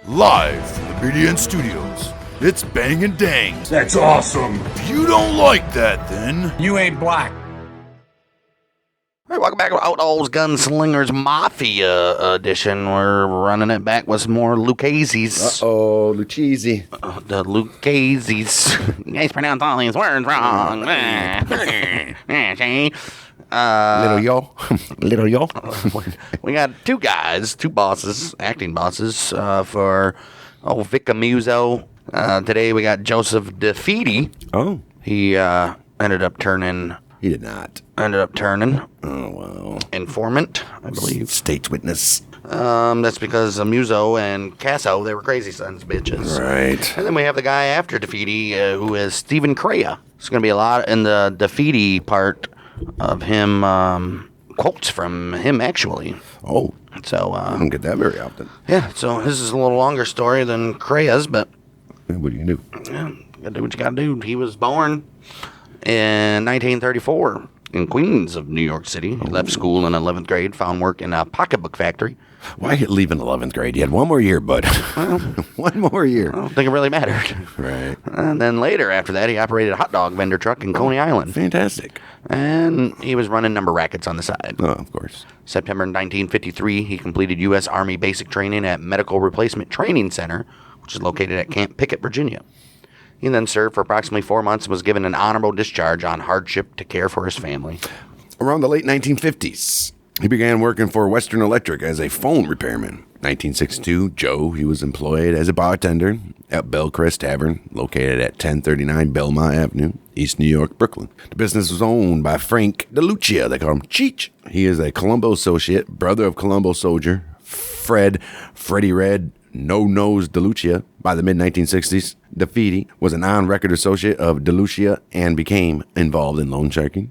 Live from the BDN Studios, it's Bang and Dang. That's awesome. If you don't like that, then You ain't black. All right, welcome back to Outlaws, Gunslingers, Mafia edition. We're running it back with some more Lucchese's. Uh-oh, Lucchese. The Lucchese's. You guys pronounce all these words wrong. Little yo. Little yo. We got two bosses, acting bosses, for Vic Amuso. Today we got Joseph DeFede. Oh. He ended up turning... He did not. Ended up turning. Oh, wow. Informant, I believe. State's witness. That's because Amuso and Casso, they were crazy sons of bitches. Right. And then we have the guy after DeFede, who is Steven Crea. There's going to be a lot in the DeFede part of him, quotes from him, actually. Oh. So, I don't get that very often. yeah, so this is a little longer story than Crea's, but What do you do? yeah, you gotta do what you gotta do. He was born in 1934 in Queens of New York City. He left school in 11th grade, found work in a pocketbook factory. Why leave in 11th grade? You had one more year, bud. One more year. I don't think it really mattered. Right. And then later after that, he operated a hot dog vendor truck in Coney Island. Fantastic. And he was running number rackets on the side. Oh, of course. September 1953, he completed U.S. Army basic training at Medical Replacement Training Center, which is located at Camp Pickett, Virginia. He then served for approximately 4 months and was given an honorable discharge on hardship to care for his family. Around the late 1950s, he began working for Western Electric as a phone repairman. 1962, he was employed as a bartender at Bellcrest Tavern, located at 1039 Belmont Avenue, East New York, Brooklyn. The business was owned by Frank DeLucia. They call him Cheech. He is a Colombo associate, brother of Colombo soldier Freddie Red No-Nose DeLucia. By the mid-1960s, DeFede was an on-record associate of DeLucia and became involved in loan sharking,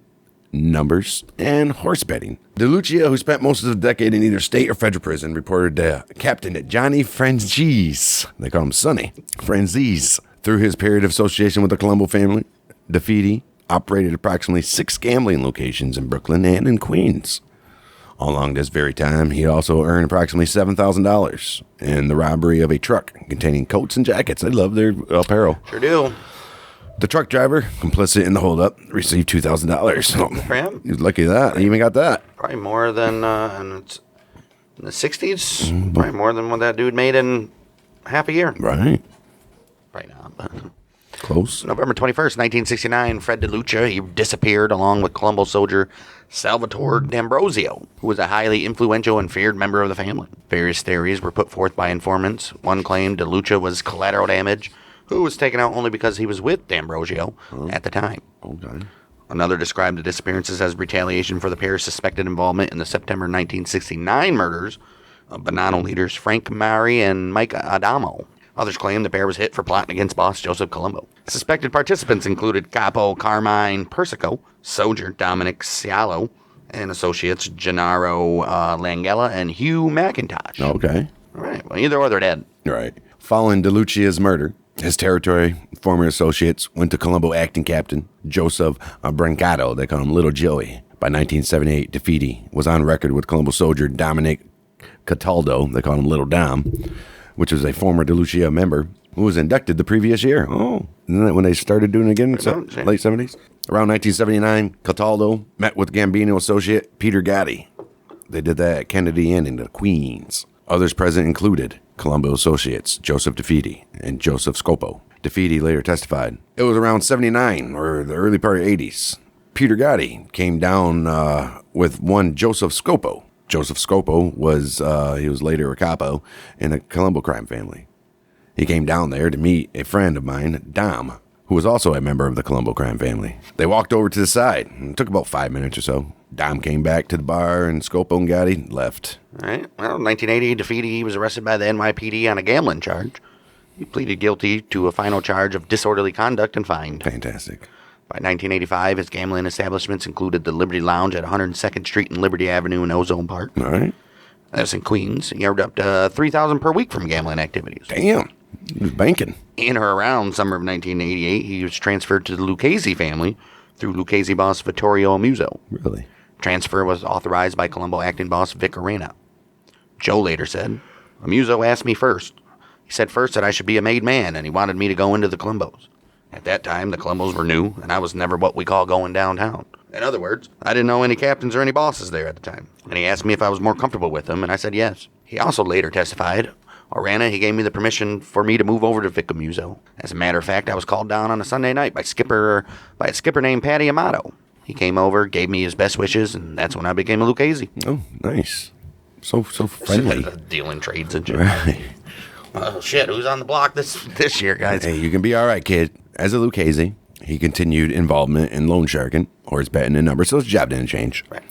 numbers, and horse betting. DeLucia, who spent most of the decade in either state or federal prison, reported to Captain Johnny Franzese, they call him Sonny, Franzese. Through his period of association with the Colombo family, DeFede operated approximately 6 gambling locations in Brooklyn and in Queens. Along this very time, he also earned approximately $7,000 in the robbery of a truck containing coats and jackets. They love their apparel. Sure do. The truck driver, complicit in the holdup, received $2,000. So For him? he was lucky that. He even got that. Probably more than, and it's in the 60s, probably more than what that dude made in half a year. Right. Probably not, but... Close. November 21st, 1969, Fred DeLucia, he disappeared along with Colombo soldier Salvatore D'Ambrosio, who was a highly influential and feared member of the family. Various theories were put forth by informants. One claimed DeLucia was collateral damage, who was taken out only because he was with D'Ambrosio at the time. Okay. Another described the disappearances as retaliation for the pair's suspected involvement in the September 1969 murders of Bonanno leaders Frank Mari and Mike Adamo. Others claim the pair was hit for plotting against boss Joseph Colombo. Suspected participants included Capo Carmine Persico, soldier Dominic Cialo, and associates Gennaro Langella and Hugh McIntosh. Okay. All right. Well, either or they're dead. Right. Following DeLucia's murder, his territory former associates went to Colombo acting captain Joseph Brancato. They call him Little Joey. By 1978, DeFede was on record with Colombo soldier Dominic Cataldo. They call him Little Dom, which was a former DeLucia member who was inducted the previous year. Oh, isn't that when they started doing it again? Late 70s? Around 1979, Cataldo met with Gambino associate Peter Gotti. They did that at Kennedy Inn in the Queens. Others present included Colombo associates Joseph DeFede and Joseph Scopo. DeFede later testified. It was around 79 or the early part of 80s. Peter Gotti came down with one Joseph Scopo. Joseph Scopo was later a capo in the Colombo crime family. He came down there to meet a friend of mine, Dom, who was also a member of the Colombo crime family. They walked over to the side. It took about 5 minutes or so. Dom came back to the bar, and Scopo and Gotti left. All right. Well, in 1980, DeFede was arrested by the NYPD on a gambling charge. He pleaded guilty to a final charge of disorderly conduct and fined. Fantastic. By 1985, his gambling establishments included the Liberty Lounge at 102nd Street and Liberty Avenue in Ozone Park. All right. That's in Queens. He earned up to $3,000 per week from gambling activities. Damn. He was banking. In or around summer of 1988, he was transferred to the Lucchese family through Lucchese boss Vittorio Amuso. Really? Transfer was authorized by Colombo acting boss Vic Amuso. Joe later said, Amuso asked me first. He said first that I should be a made man, and he wanted me to go into the Colombos. At that time, the Colombos were new, and I was never what we call going downtown. In other words, I didn't know any captains or any bosses there at the time, and he asked me if I was more comfortable with them, and I said yes. He also later testified, Orana, he gave me the permission for me to move over to Vic Amuso. As a matter of fact, I was called down on a Sunday night by a skipper named Patty Amato. He came over, gave me his best wishes, and that's when I became a Lucchese. Oh, nice. So friendly. Dealing trades and shit. Right. Oh, shit, who's on the block this year, guys? Hey, you can be all right, kid. As a Lucchese, he continued involvement in loan sharking, horse betting, and numbers, so his job didn't change. Right.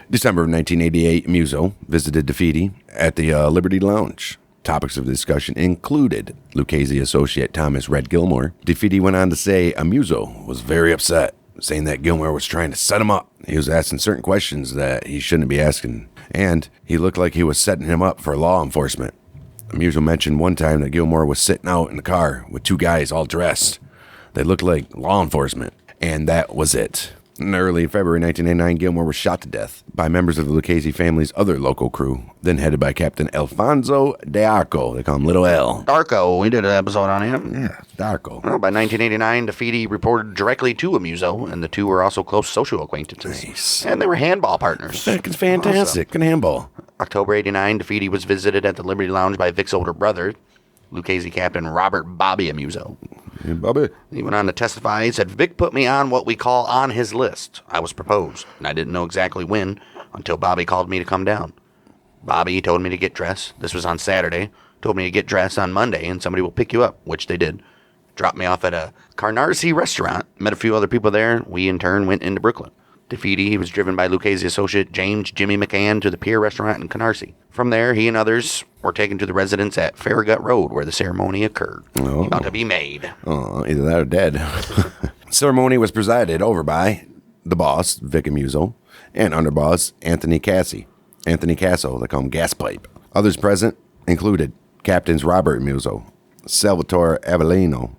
December of 1988, Amuso visited DeFede at the Liberty Lounge. Topics of discussion included Lucchese associate Thomas Red Gilmore. DeFede went on to say Amuso was very upset, saying that Gilmore was trying to set him up. He was asking certain questions that he shouldn't be asking, and he looked like he was setting him up for law enforcement. Amuso mentioned one time that Gilmore was sitting out in the car with two guys all dressed. They looked like law enforcement, and that was it. In early February 1989, Gilmore was shot to death by members of the Lucchese family's other local crew, then headed by Captain Alphonse D'Arco. They call him Little L. D'Arco, we did an episode on him. Yeah, D'Arco. Well, by 1989, DeFede reported directly to Amuso, and the two were also close social acquaintances. Nice. And they were handball partners. That's fantastic. Good handball. October 89, DeFede was visited at the Liberty Lounge by Vic's older brother, Lucchese Captain Robert Bobby Amuso. Hey, Bobby. He went on to testify. He said, Vic put me on what we call on his list. I was proposed, and I didn't know exactly when until Bobby called me to come down. Bobby told me to get dressed. This was on Saturday. Told me to get dressed on Monday, and somebody will pick you up, which they did. Dropped me off at a Carnarvon restaurant. Met a few other people there. We, in turn, went into Brooklyn. DeFede, he was driven by Lucchese associate James Jimmy McCann to the Pier restaurant in Canarsie. From there, he and others were taken to the residence at Farragut Road, where the ceremony occurred. Oh. About to be made. Oh, either that or dead. Ceremony was presided over by the boss, Vic Amuso, and underboss, Anthony Casso, they call him Gaspipe. Others present included Captains Robert Amuso, Salvatore Avellino,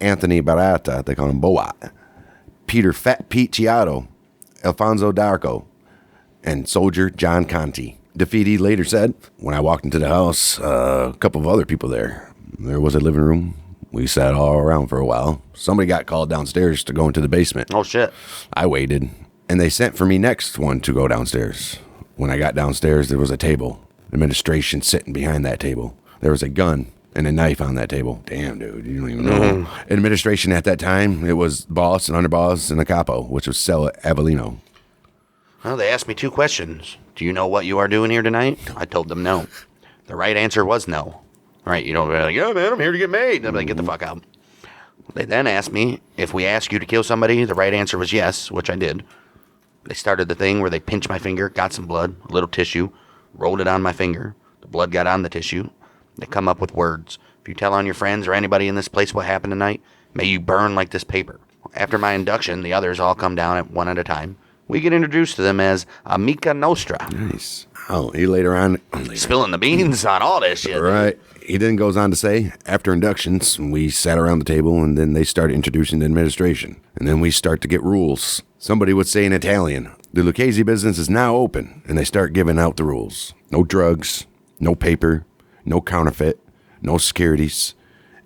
Anthony Barata, they call him Boa, Peter Fat Pete Chiato, Alphonse D'Arco, and soldier John Conti. DeFede later said, when I walked into the house, a couple of other people there. There was a living room. We sat all around for a while. Somebody got called downstairs to go into the basement. Oh, shit. I waited, and they sent for me next one to go downstairs. When I got downstairs, there was a table. Administration sitting behind that table. There was a gun and a knife on that table. Damn, dude, you don't even know. Administration at that time, it was boss and underboss and a capo, which was Sal Avellino. Well, they asked me two questions. Do you know what you are doing here tonight? I told them no. The right answer was no. Right, you don't be like, yeah, man, I'm here to get made. I'm like, get the fuck out. They then asked me, if we ask you to kill somebody, the right answer was yes, which I did. They started the thing where they pinched my finger, got some blood, a little tissue, rolled it on my finger. The blood got on the tissue. They come up with words. If you tell on your friends or anybody in this place what happened tonight, may you burn like this paper. After my induction, the others all come down at one at a time. We get introduced to them as Amica Nostra. Nice. Oh, he later on... Spilling the beans on all this shit. Right. He then goes on to say, after inductions, we sat around the table, and then they started introducing the administration. And then we start to get rules. Somebody would say in Italian, the Lucchese business is now open, and they start giving out the rules. No drugs, no paper, no counterfeit, no securities,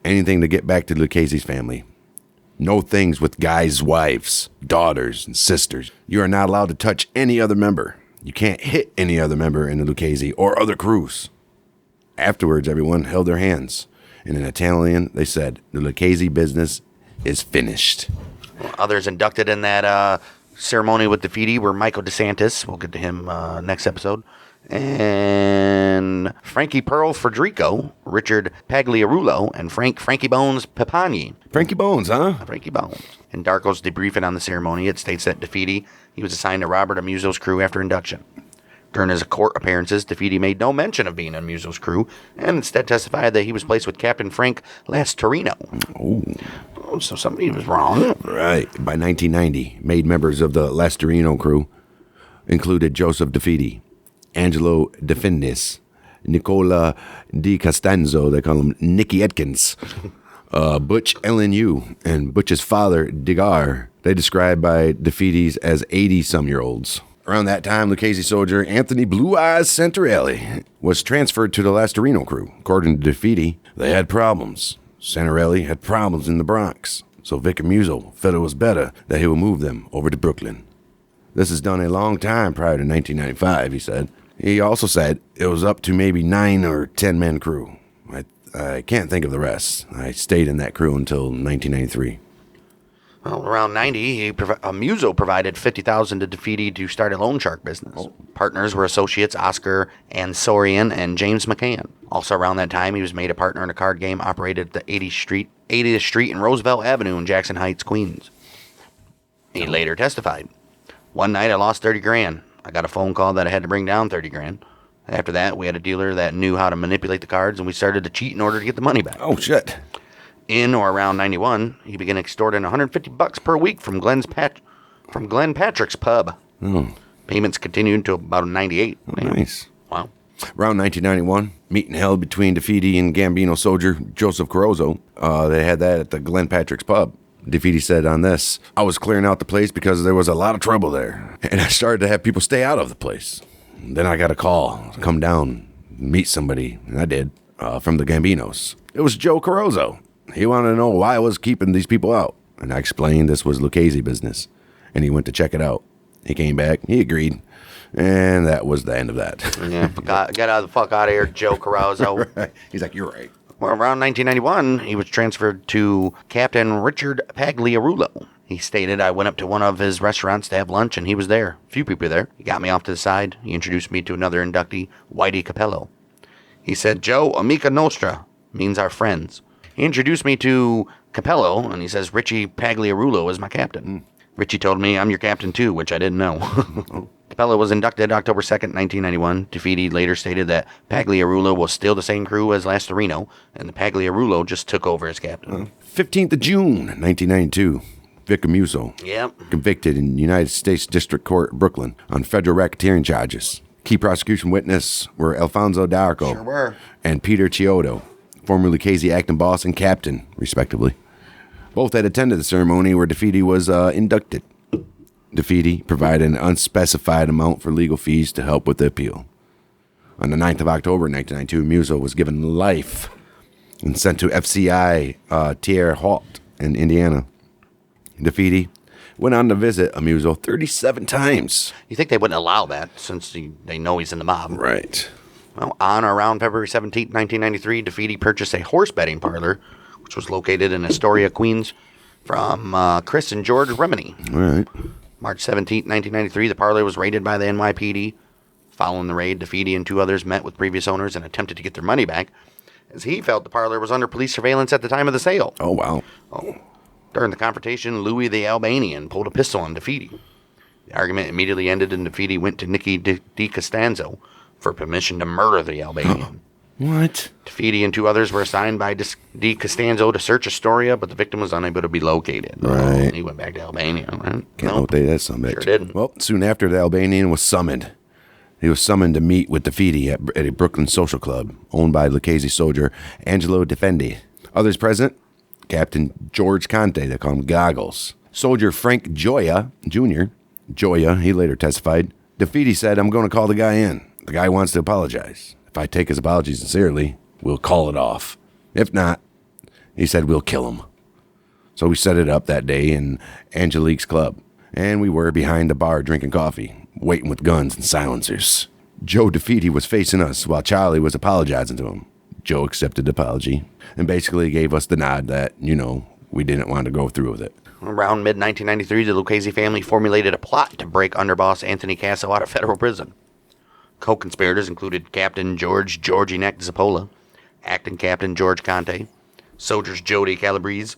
anything to get back to Lucchese's family. No things with guys' wives, daughters, and sisters. You are not allowed to touch any other member. You can't hit any other member in the Lucchese or other crews. Afterwards, everyone held their hands. And in Italian, they said, the Lucchese business is finished. Others inducted in that ceremony with DeFede were Michael DeSantis. We'll get to him next episode. And Frankie Pearl Federico, Richard Pagliarulo, and Frankie Bones Pepani. Frankie Bones, huh? Frankie Bones. In D'Arco's debriefing on the ceremony, it states that DeFede, he was assigned to Robert Amuso's crew after induction. During his court appearances, DeFede made no mention of being on Amuso's crew, and instead testified that he was placed with Captain Frank Lastorino. Oh, so somebody was wrong. Right. By 1990, made members of the Lastorino crew included Joseph DeFede, Angelo DeFindis, Nicola Di Costanzo, they call him Nicky Edkins, Butch LNU, and Butch's father, Digar. They described by DeFede's as 80-some-year-olds. Around that time, Lucchese soldier Anthony Blue Eyes Santarelli was transferred to the Lastarino crew. According to DeFede, they had problems. Santarelli had problems in the Bronx, so Vic Amuso felt it was better that he would move them over to Brooklyn. This is done a long time prior to 1995, he said. He also said it was up to maybe 9 or 10 men crew. I can't think of the rest. I stayed in that crew until 1993. Well, around 90, Amuso provided $50,000 to DeFede to start a loan shark business. Oh. Partners were associates Oscar Ansorian and James McCann. Also around that time, he was made a partner in a card game operated at the 80th Street and Roosevelt Avenue in Jackson Heights, Queens. He later testified, "One night I lost 30 grand. I got a phone call that I had to bring down 30 grand. After that, we had a dealer that knew how to manipulate the cards, and we started to cheat in order to get the money back." Oh, shit. In or around 91, he began extorting $150 per week from Glenn Patrick's pub. Oh. Payments continued until about 98. Oh, nice. Wow. Around 1991, meeting held between DeFede and Gambino soldier Joseph Crea. They had that at the Glenn Patrick's pub. DeFede said on this, "I was clearing out the place because there was a lot of trouble there, and I started to have people stay out of the place. Then I got a call to come down, meet somebody, and I did, from the Gambinos. It was Joe Carozzo. He wanted to know why I was keeping these people out, and I explained this was Lucchese business, and he went to check it out. He came back, he agreed, and that was the end of that." Yeah, get out of the fuck out of here, Joe Carozzo. Right. He's like, "You're right." Well, around 1991, he was transferred to Captain Richard Pagliarulo. He stated, "I went up to one of his restaurants to have lunch, and he was there. A few people there. He got me off to the side. He introduced me to another inductee, Whitey Capello. He said, 'Joe, amica nostra,' means our friends. He introduced me to Capello, and he says, 'Richie Pagliarulo is my captain.' Richie told me, 'I'm your captain too,' which I didn't know." Capello was inducted October 2nd, 1991. DeFede later stated that Pagliarulo was still the same crew as Lastarino, and the Pagliarulo just took over as captain. 15th of June, 1992. Vic Amuso. Yep. Convicted in United States District Court, Brooklyn, on federal racketeering charges. Key prosecution witnesses were Alphonse D'Arco Sure were. and Peter Chiodo, former Lucchese acting boss and captain, respectively. Both had attended the ceremony where DeFede was inducted. DeFede provided an unspecified amount for legal fees to help with the appeal. On the 9th of October, 1992, Amuso was given life and sent to FCI Terre Haute in Indiana. DeFede went on to visit Amuso 37 times. You think they wouldn't allow that since they know he's in the mob? Right. Well, on or around February 17, 1993, DeFede purchased a horse betting parlor, which was located in Astoria, Queens, from Chris and George Remini. All right. March 17, 1993, the parlor was raided by the NYPD. Following the raid, DeFede and two others met with previous owners and attempted to get their money back, as he felt the parlor was under police surveillance at the time of the sale. Oh, wow. During the confrontation, Louis the Albanian pulled a pistol on DeFede. The argument immediately ended, and DeFede went to Nicky DiCostanzo for permission to murder the Albanian. What? DeFede and two others were assigned by DiCostanzo to search Astoria, but the victim was unable to be located. Right. He went back to Albania, right? Can't notate that some bitch. Sure didn't. Well, soon after, the Albanian was summoned. He was summoned to meet with DeFede at a Brooklyn social club owned by Lucchese soldier Angelo DeFede. Others present, Captain George Conte, they call him Goggles. Soldier Frank Gioia Jr. Gioia, he later testified. DeFede said, "I'm going to call the guy in. The guy wants to apologize. If I take his apology sincerely, we'll call it off. If not," he said, "we'll kill him." So we set it up that day in Angelique's club, and we were behind the bar drinking coffee, waiting with guns and silencers. Joe DeFede was facing us while Charlie was apologizing to him. Joe accepted the apology and basically gave us the nod that, we didn't want to go through with it. Around mid-1993, the Lucchese family formulated a plot to break underboss Anthony Casso out of federal prison. Co-conspirators included Captain Georgie Neck Zappola, Acting Captain George Conte, soldiers Jody Calabrese,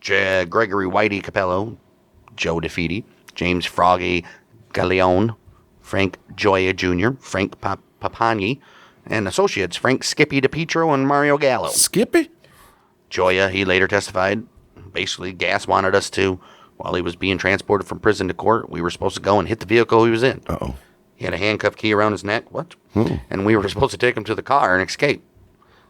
Gregory Whitey Capello, Joe DeFede, James Froggy Galeone, Frank Gioia Jr., Frank Papagni, and associates Frank Skippy DePietro and Mario Gallo. Skippy? Gioia, he later testified, basically Gas wanted us to, while he was being transported from prison to court, we were supposed to go and hit the vehicle he was in. Uh-oh. He had a handcuff key around his neck. What? And we were supposed to take him to the car and escape.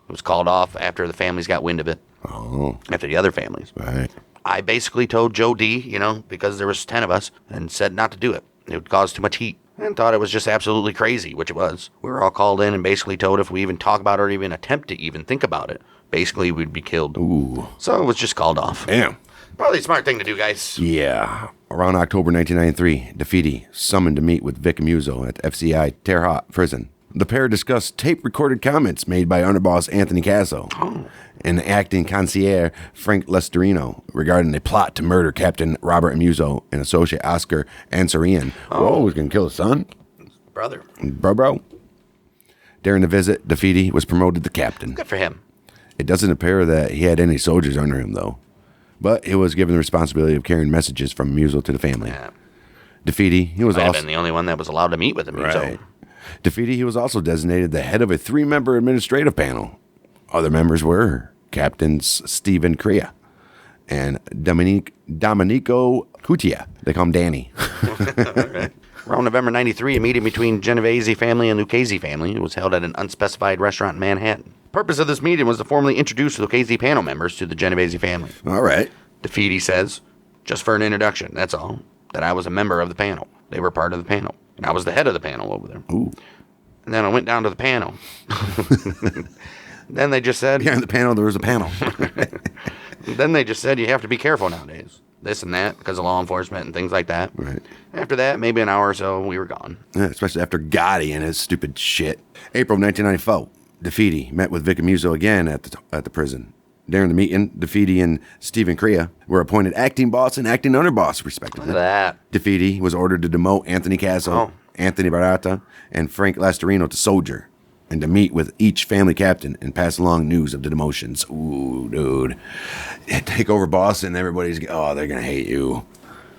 It was called off after the families got wind of it. Oh. After the other families. Right. I basically told Joe D, because there was 10 of us, and said not to do it. It would cause too much heat. and thought it was just absolutely crazy, which it was. We were all called in and basically told if we even talk about it or even attempt to even think about it, basically we'd be killed. Ooh. So it was just called off. Damn. Probably a smart thing to do, guys. Yeah. Around October 1993, DeFede summoned to meet with Vic Amuso at FCI Terre Haute prison. The pair discussed tape-recorded comments made by underboss Anthony Casso and acting concierge Frank Lestorino regarding a plot to murder Captain Robert Amuso and associate Oscar Ansarian. Oh, he's going to kill his son? Brother. Bro. During the visit, DeFede was promoted to captain. Good for him. It doesn't appear that he had any soldiers under him, though. But he was given the responsibility of carrying messages from Amuso to the family. Yeah. DeFede, he was Might have also been the only one that was allowed to meet with him. right. DeFede, he was also designated the head of a 3-member administrative panel. Other members were Captains Steven Crea and Domenico Cutia. They call him Danny. Around November 93, a meeting between Genovese family and Lucchese family was held at an unspecified restaurant in Manhattan. The purpose of this meeting was to formally introduce Lucchese panel members to the Genovese family. All right. DeFede says, just for an introduction, that's all, that I was a member of the panel. They were part of the panel. And I was the head of the panel over there. Ooh. And then I went down to the panel. Then they just said... Behind the panel, there was a panel. Then they just said, you have to be careful nowadays. This and that, because of law enforcement and things like that. Right. After that, maybe an hour or so, we were gone. Yeah, especially after Gotti and his stupid shit. April 1994, DeFede met with Vic Amuso again at the prison. During the meeting, DeFede and Steven Crea were appointed acting boss and acting underboss, respectively. Look at that. DeFede was ordered to demote Anthony Casso, Anthony Barata, and Frank Lestorino to soldier, and to meet with each family captain and pass along news of the demotions. Ooh, dude. Take over boss and everybody's, they're going to hate you.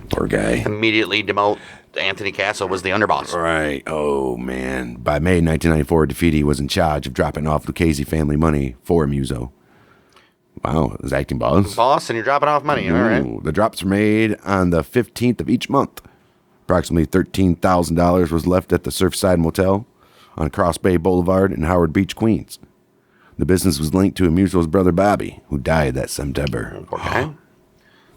Poor guy. Immediately demote Anthony Casso was the underboss. Right. Oh, man. By May 1994, DeFede was in charge of dropping off Lucchese family money for Amuso. Wow, it was acting boss. Boss, and you're dropping off money. All right. The drops were made on the 15th of each month. Approximately $13,000 was left at the Surfside Motel on Cross Bay Boulevard in Howard Beach, Queens. The business was linked to Amuso's brother Bobby, who died that September. Poor guy.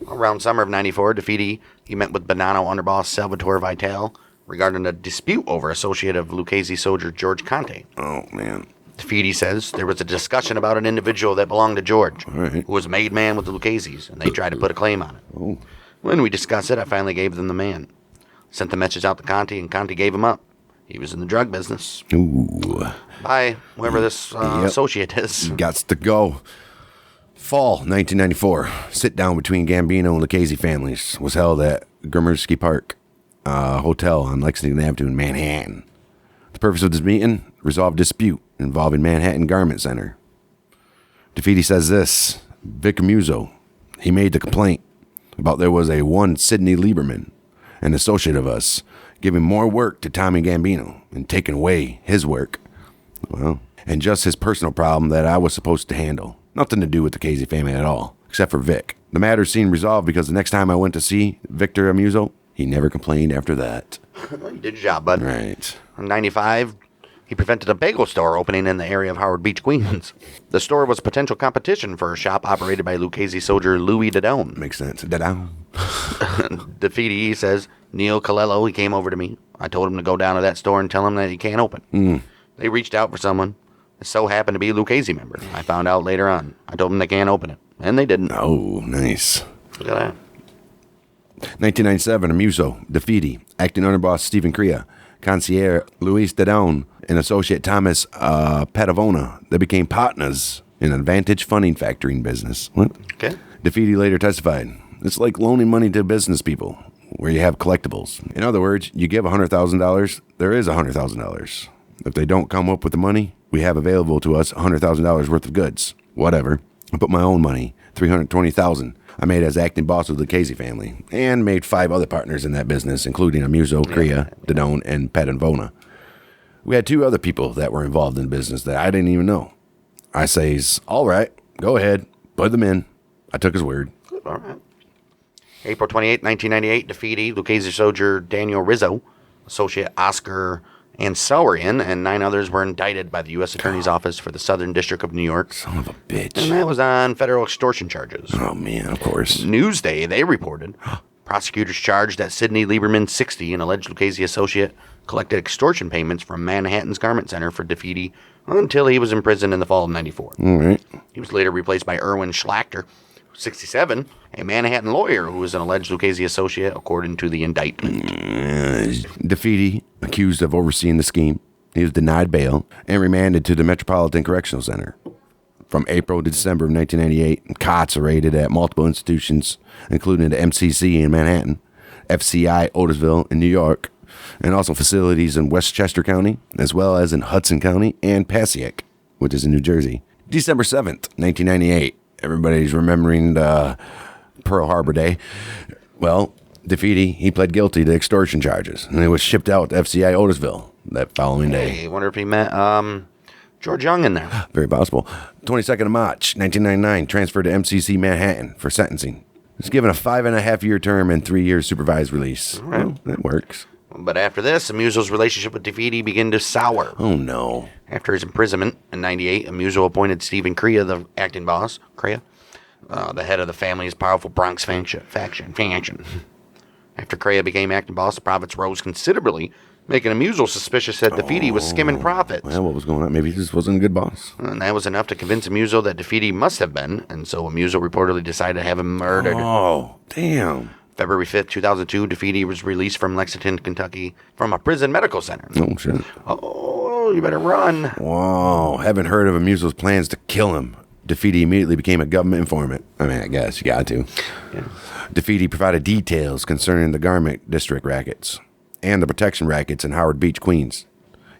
Around summer of 94, DeFede, he met with Bonanno underboss Salvatore Vitale regarding a dispute over associate of Lucchese soldier George Conte. Oh, man. DeFede says there was a discussion about an individual that belonged to George, who was a made man with the Lucchese's, and they tried to put a claim on it. Oh. When we discussed it, I finally gave them the man. Sent the message out to Conte, and Conte gave him up. He was in the drug business. Ooh. Bye, whoever this associate is. Gots to go. Fall 1994. Sit down between Gambino and Lucchese families was held at Gramercy Park Hotel on Lexington Avenue in Manhattan. The purpose of this meeting, resolve dispute involving Manhattan Garment Center. DeFede says this, Vic Amuso, he made the complaint about there was a one Sidney Lieberman, an associate of us, giving more work to Tommy Gambino and taking away his work. Well, and just his personal problem that I was supposed to handle. Nothing to do with the Casey family at all, except for Vic. The matter seemed resolved because the next time I went to see Victor Amuso, he never complained after that. Well, you did your job, bud. Right. In 95, he prevented a bagel store opening in the area of Howard Beach, Queens. The store was potential competition for a shop operated by Lucchese soldier Louis Dodone. Makes sense. Dodone. DeFede says, Neil Colello, he came over to me. I told him to go down to that store and tell him that he can't open. They reached out for someone. It so happened to be a Lucchese member. I found out later on. I told them they can't open it. And they didn't. Oh, nice. Look at that. 1997, Amuso, DeFede, acting underboss Steven Crea, concierge Luis Dodone, and associate Thomas Padavona. They became partners in an Advantage funding factoring business. What? Okay. DeFede later testified, it's like loaning money to business people, where you have collectibles. In other words, you give $100,000, there is $100,000. If they don't come up with the money, we have available to us $100,000 worth of goods. Whatever. I put my own money, $320,000. I made as acting boss of the Casey family, and made 5 other partners in that business, including Amuso, Crea, Dodone, and Padavona. We had 2 other people that were involved in the business that I didn't even know. I says, all right, go ahead, put them in. I took his word. All right. April 28, 1998, DeFede, Lucchese soldier Daniel Rizzo, associate Oscar Ansarian, and 9 others were indicted by the U.S. Attorney's Office for the Southern District of New York. Son of a bitch. And that was on federal extortion charges. Oh, man, of course. Newsday, they reported Prosecutors charged that Sidney Lieberman, 60, an alleged Lucchese associate, collected extortion payments from Manhattan's Garment Center for DeFede until he was imprisoned in the fall of 94. All right. He was later replaced by Erwin Schlachter, 67, a Manhattan lawyer who was an alleged Lucchese associate, according to the indictment. DeFede, accused of overseeing the scheme, he was denied bail and remanded to the Metropolitan Correctional Center. From April to December of 1998, cots are raided at multiple institutions, including the MCC in Manhattan, FCI Otisville in New York, and also facilities in Westchester County, as well as in Hudson County and Passaic, which is in New Jersey. December 7th, 1998. Everybody's remembering the Pearl Harbor Day. Well, DeFede, he pled guilty to extortion charges, and he was shipped out to FCI Otisville that following day. Hey, I wonder if he met George Young in there. Very possible. 22nd of March, 1999, transferred to MCC Manhattan for sentencing. He's given a 5.5-year term and 3 years supervised release. Right. Well, that works. But after this, Amuso's relationship with DeFede began to sour. Oh, no. After his imprisonment in 98, Amuso appointed Steven Crea, the acting boss, the head of the family's powerful Bronx faction. After Crea became acting boss, the profits rose considerably, making Amuso suspicious that DeFede was skimming profits. Well, what was going on? Maybe he just wasn't a good boss. And that was enough to convince Amuso that DeFede must have been, and so Amuso reportedly decided to have him murdered. Oh, damn. February 5th, 2002, DeFede was released from Lexington, Kentucky, from a prison medical center. Oh, shit. Oh, you better run. Whoa. Haven't heard of Amuso's plans to kill him. DeFede immediately became a government informant. I mean, I guess you got to. Yeah. DeFede provided details concerning the garment district rackets and the protection rackets in Howard Beach, Queens.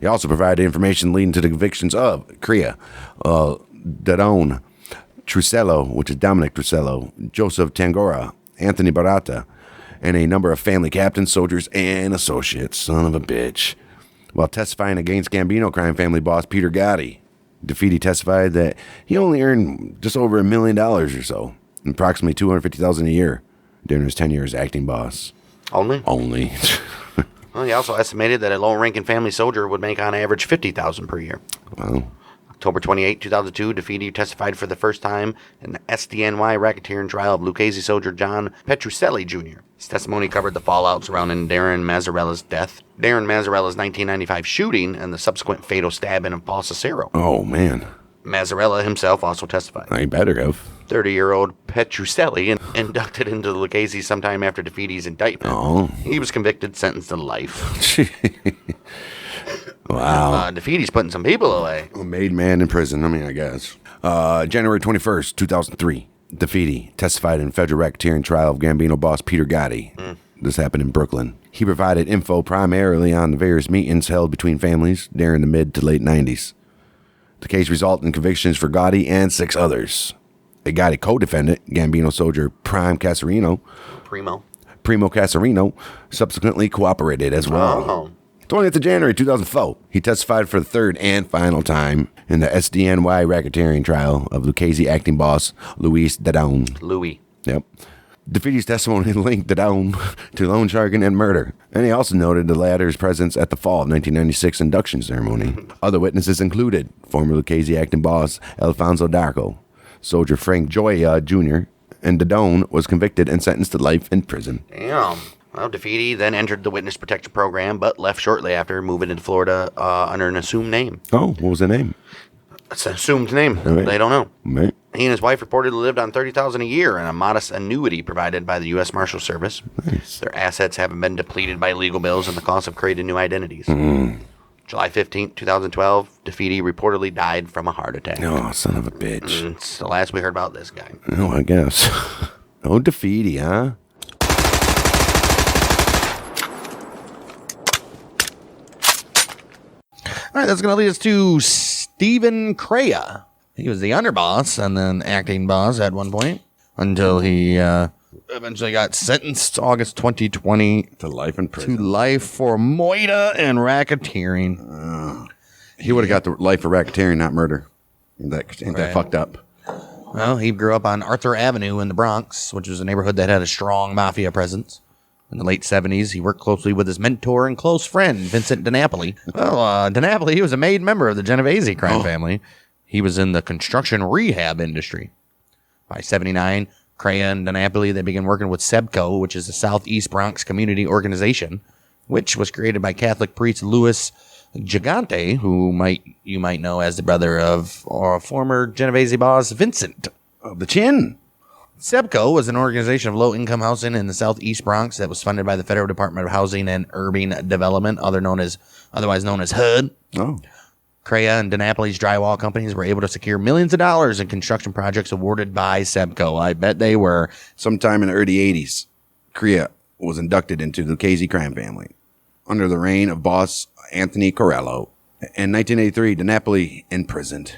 He also provided information leading to the convictions of Crea, Dadone, Trucello, which is Dominic Trucello, Joseph Tangora, Anthony Barata, and a number of family captains, soldiers, and associates. Son of a bitch. While testifying against Gambino crime family boss Peter Gotti, DeFede testified that he only earned just over $1 million or so, approximately $250,000 a year, during his tenure as acting boss. Only? Only. Well, he also estimated that a low-ranking family soldier would make on average $50,000 per year. Wow. October 28, 2002, DeFede testified for the first time in the SDNY racketeering trial of Lucchese soldier John Petrucelli Jr. His testimony covered the fallout surrounding Darren Mazzarella's death, Darren Mazzarella's 1995 shooting, and the subsequent fatal stabbing of Paul Cicero. Oh, man. Mazzarella himself also testified. I better have. 30-year-old Petrucelli inducted into the Lucchese sometime after DeFede's indictment. Oh. He was convicted, sentenced to life. Wow. DeFede's putting some people away. A made man in prison, I mean, I guess. January 21st, 2003, DeFede testified in federal racketeering trial of Gambino boss Peter Gotti. This happened in Brooklyn. He provided info primarily on the various meetings held between families during the mid to late 90s. The case resulted in convictions for Gotti and 6 others. A Gotti co-defendant, Gambino soldier Primo Casarino, subsequently cooperated as well. Oh. 20th of January 2004, he testified for the third and final time in the SDNY racketeering trial of Lucchese acting boss Luis Dadone. Louis. Yep. DeFede's testimony linked Dadone to loan sharking and murder, and he also noted the latter's presence at the fall of 1996 induction ceremony. Other witnesses included former Lucchese acting boss Alphonse D'Arco, soldier Frank Joya Jr., and Dadone was convicted and sentenced to life in prison. Damn. Well, DeFede then entered the witness protection program, but left shortly after, moving into Florida under an assumed name. Oh, what was the name? It's an assumed name. Right. They don't know. Right. He and his wife reportedly lived on $30,000 a year and a modest annuity provided by the U.S. Marshal Service. Nice. Their assets haven't been depleted by legal bills and the cost of creating new identities. July 15, 2012, DeFede reportedly died from a heart attack. Oh, son of a bitch. It's the last we heard about this guy. Oh, I guess. Oh, DeFede, huh? All right, that's going to lead us to Steven Crea. He was the underboss and then acting boss at one point until he eventually got sentenced August 2020 To life in prison. to life for moita and racketeering. He would have got the life for racketeering, not murder. Ain't that Right. fucked up? Well, he grew up on Arthur Avenue in the Bronx, which was a neighborhood that had a strong mafia presence. In the late 70s, he worked closely with his mentor and close friend, Vincent DiNapoli. Well, DiNapoli, he was a made member of the Genovese crime family. He was in the construction rehab industry. By 79, Crea and DiNapoli, they began working with SEBCO, which is the Southeast Bronx Community Organization, which was created by Catholic priest Louis Gigante, who you might know as the brother of our former Genovese boss Vincent Of the Chin. SEBCO was an organization of low-income housing in the Southeast Bronx that was funded by the Federal Department of Housing and Urban Development, otherwise known as HUD. Oh. Crea and DiNapoli's drywall companies were able to secure millions of dollars in construction projects awarded by SEBCO. I bet they were. Sometime in the early 80s, Crea was inducted into the Lucchese crime family under the reign of boss Anthony Corello. In 1983, DiNapoli imprisoned.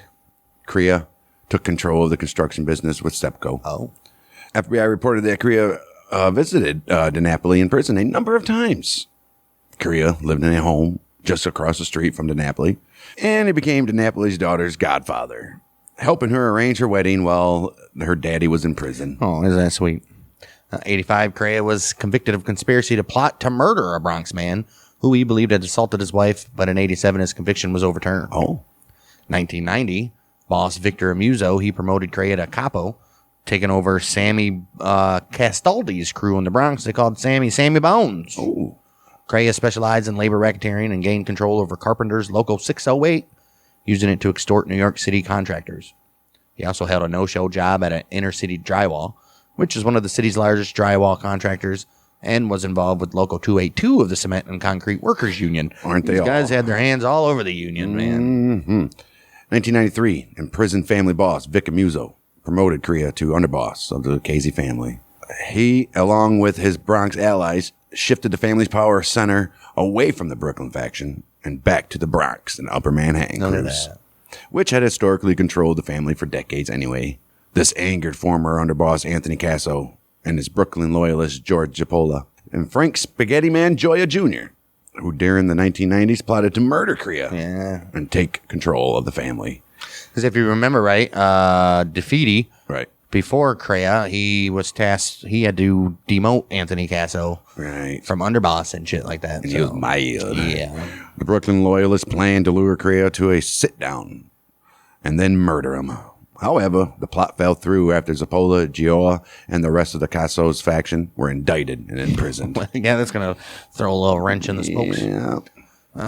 Crea took control of the construction business with SEBCO. Oh. FBI reported that Crea visited DiNapoli in prison a number of times. Crea lived in a home just across the street from DiNapoli, and he became DiNapoli's daughter's godfather, helping her arrange her wedding while her daddy was in prison. Oh, isn't that sweet? 85, Crea was convicted of conspiracy to plot to murder a Bronx man who he believed had assaulted his wife, but in 87, his conviction was overturned. Oh. 1990, boss Victor Amuso, he promoted Crea to capo, taking over Sammy Castaldi's crew in the Bronx. They called Sammy Bones. Oh. Crea specialized in labor racketeering and gained control over Carpenter's Local 608, using it to extort New York City contractors. He also held a no-show job at an inner-city drywall, which is one of the city's largest drywall contractors, and was involved with Local 282 of the Cement and Concrete Workers Union. Aren't they These all? guys had their hands all over the union, man. Mm-hmm. 1993, imprisoned family boss Vic Amuso promoted Crea to underboss of the Lucchese family. He, along with his Bronx allies, shifted the family's power center away from the Brooklyn faction and back to the Bronx and Upper Manhattan Look at crews, that. which had historically controlled the family for decades anyway. This angered former underboss Anthony Casso and his Brooklyn loyalist George Gipola and Frank Spaghetti Man Gioia Jr., who during the 1990s plotted to murder Crea and take control of the family. Because if you remember right, DeFede, Right. before Crea, he was tasked, he had to demote Anthony Casso Right. from underboss and shit like that. And he was mad. Yeah. The Brooklyn loyalists planned to lure Crea to a sit-down and then murder him. However, the plot fell through after Zappola, Gioia, and the rest of the Casso's faction were indicted and imprisoned. Yeah, that's going to throw a little wrench in the spokes. Yeah.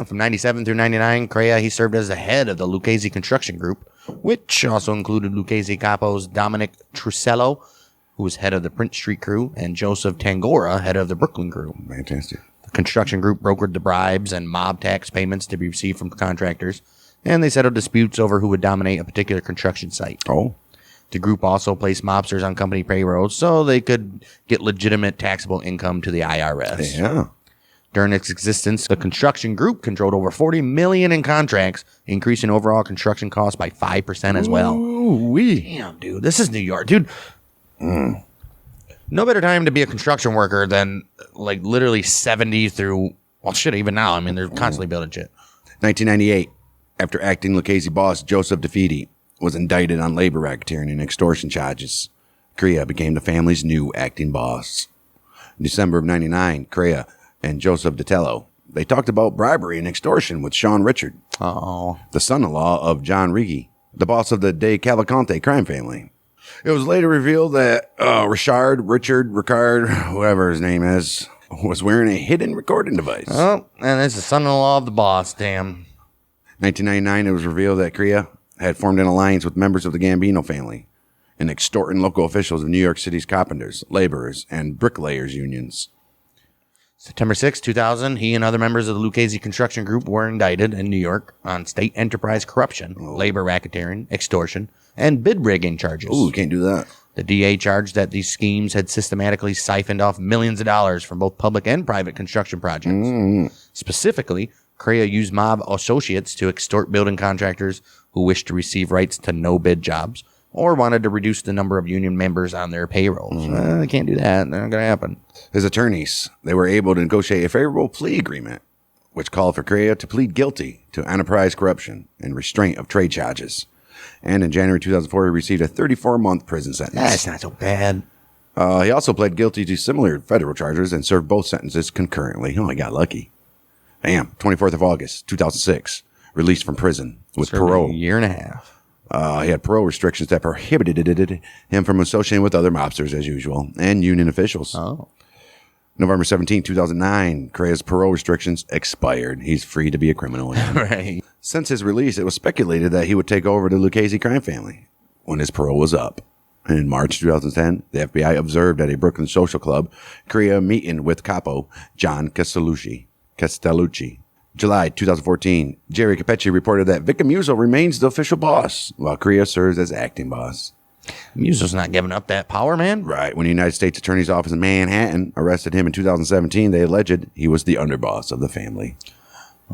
From 97 through 99, Crea, he served as the head of the Lucchese Construction Group, which also included Lucchese capos Dominic Trusello, who was head of the Prince Street crew, and Joseph Tangora, head of the Brooklyn crew. Fantastic. The construction group brokered the bribes and mob tax payments to be received from contractors, and they settled disputes over who would dominate a particular construction site. Oh. The group also placed mobsters on company payrolls so they could get legitimate taxable income to the IRS. Yeah. During its existence, the construction group controlled over $40 million in contracts, increasing overall construction costs by 5% as well. Ooh-wee. Damn, dude, this is New York, dude. No better time to be a construction worker than like literally 70 through, well, shit, even now. I mean, they're constantly building shit. 1998, after acting Lucchese boss Joseph DeFede was indicted on labor racketeering and extortion charges, Crea became the family's new acting boss. In December of 99, Crea and Joseph DeTello, they talked about bribery and extortion with Sean Richard, the son-in-law of John Riggi, the boss of the De Cavalcante crime family. It was later revealed that Ricard, whoever his name is, was wearing a hidden recording device. Oh, and it's the son-in-law of the boss, damn. 1999, it was revealed that Crea had formed an alliance with members of the Gambino family and extorting local officials of New York City's carpenters, laborers, and bricklayers unions. September 6, 2000, he and other members of the Lucchese Construction Group were indicted in New York on state enterprise corruption, labor racketeering, extortion, and bid rigging charges. Ooh, can't do that. The DA charged that these schemes had systematically siphoned off millions of dollars from both public and private construction projects. Specifically, Crea used mob associates to extort building contractors who wished to receive rights to no-bid jobs or wanted to reduce the number of union members on their payrolls. They can't do that. Not going to happen. His attorneys, they were able to negotiate a favorable plea agreement, which called for Crea to plead guilty to enterprise corruption and restraint of trade charges. And in January 2004, he received a 34-month prison sentence. That's not so bad. He also pled guilty to similar federal charges and served both sentences concurrently. Oh, I got lucky. Bam. 24th of August, 2006. Released from prison with Served parole. a year and a half. He had parole restrictions that prohibited him from associating with other mobsters as usual and union officials. Oh. November 17, 2009, Crea's parole restrictions expired. He's free to be a criminal again. Right. Since his release, it was speculated that he would take over the Lucchese crime family when his parole was up. In March 2010, the FBI observed at a Brooklyn social club Crea meeting with capo John Castellucci. July 2014, Jerry Capecci reported that Vic Amuso remains the official boss, while Crea serves as acting boss. Amuso's not giving up that power, man. Right. When the United States Attorney's Office in Manhattan arrested him in 2017, they alleged he was the underboss of the family.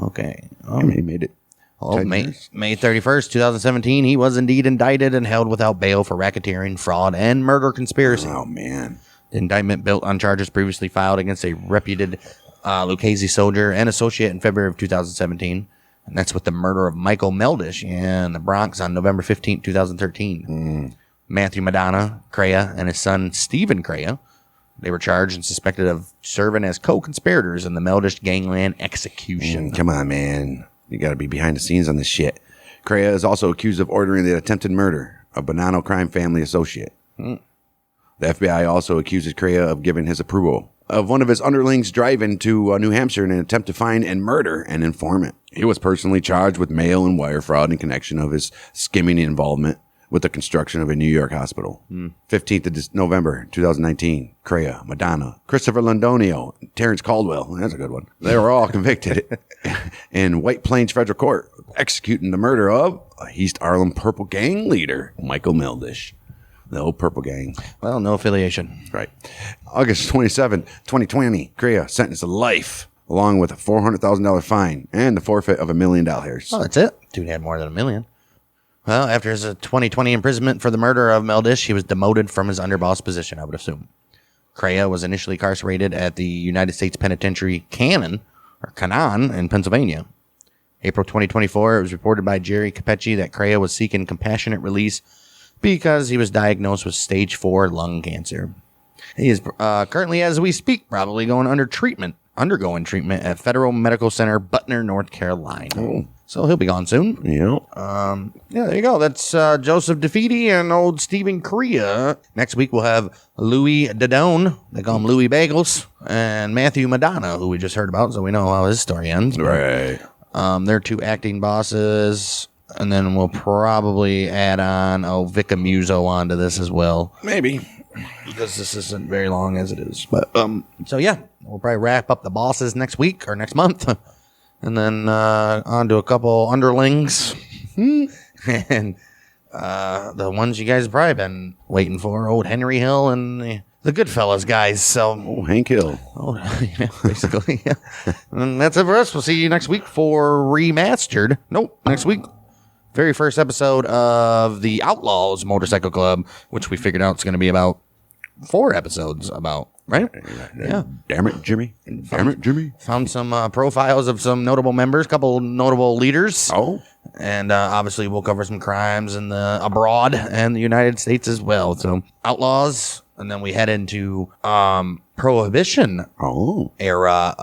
Okay. I mean, he made it. Well, 10 May years. 31st, 2017, he was indeed indicted and held without bail for racketeering, fraud, and murder conspiracy. Oh, man. The indictment built on charges previously filed against a reputed Lucchese soldier and associate in February of 2017. And that's with the murder of Michael Meldish in the Bronx on November 15, 2013. Matthew Madonna, Crea, and his son, Steven Crea, they were charged and suspected of serving as co-conspirators in the Meldish gangland execution. Come on, man. You got to be behind the scenes on this shit. Crea is also accused of ordering the attempted murder of Bonanno crime family associate. The FBI also accuses Crea of giving his approval of one of his underlings driving to New Hampshire in an attempt to find and murder an informant. He was personally charged with mail and wire fraud in connection of his skimming involvement with the construction of a New York hospital. 15th of November, 2019, Crea, Madonna, Christopher Londonio, Terrence Caldwell, that's a good one. They were all convicted in White Plains Federal Court, executing the murder of East Harlem Purple Gang leader, Michael Meldish. The old Purple Gang. Well, no affiliation. Right. August 27, 2020, Crea sentenced to life, along with a $400,000 fine and the forfeit of $1 million. Oh, that's it. Dude had more than $1 million. Well, after his 2020 imprisonment for the murder of Meldish, he was demoted from his underboss position, I would assume. Crea was initially incarcerated at the United States Penitentiary Cannon in Pennsylvania. April 2024, it was reported by Jerry Capecci that Crea was seeking compassionate release because he was diagnosed with stage 4 lung cancer. He is currently, as we speak, probably undergoing treatment at Federal Medical Center, Butner, North Carolina. Oh. So he'll be gone soon. Yeah. Yeah, there you go. That's Joseph DeFede and old Steven Crea. Next week we'll have Louis Dodone. They call him Louis Bagels. And Matthew Madonna, who we just heard about, so we know how his story ends. Right. They're two acting bosses. And then we'll probably add on Vic Amuso onto this as well. Maybe. Because this isn't very long as it is. But so yeah, we'll probably wrap up the bosses next week or next month. And then on to a couple underlings. And the ones you guys have probably been waiting for. Old Henry Hill and the Goodfellas guys. So Hank Hill. yeah, basically. Yeah. And that's it for us. We'll see you next week for Remastered. Nope, next week. Very first episode of the Outlaws Motorcycle Club, which we figured out it's going to be about 4 episodes about, right? Yeah. Damn it, Jimmy. Damn it, Jimmy. Found some profiles of some notable members, couple notable leaders. Oh. And obviously we'll cover some crimes in the abroad and the United States as well. So Outlaws, and then we head into Prohibition era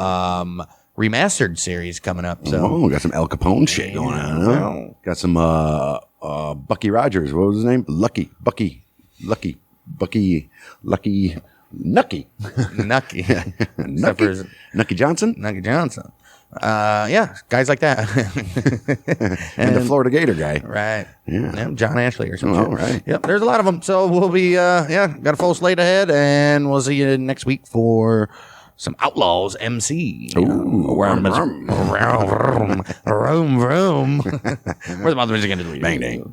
remastered series coming up. So we got some Al Capone shit going on. Huh? Got some Bucky Rogers. What was his name? Nucky. Nucky. Nucky Johnson? Nucky Johnson. Yeah, guys like that. and the Florida Gator guy. Right. Yeah. John Ashley or something. Oh, right. Yep, there's a lot of them. So we'll be, got a full slate ahead, and we'll see you next week for some Outlaws MC. Ooh, Vroom, vroom. Where the mother is going to do? Bang, dang.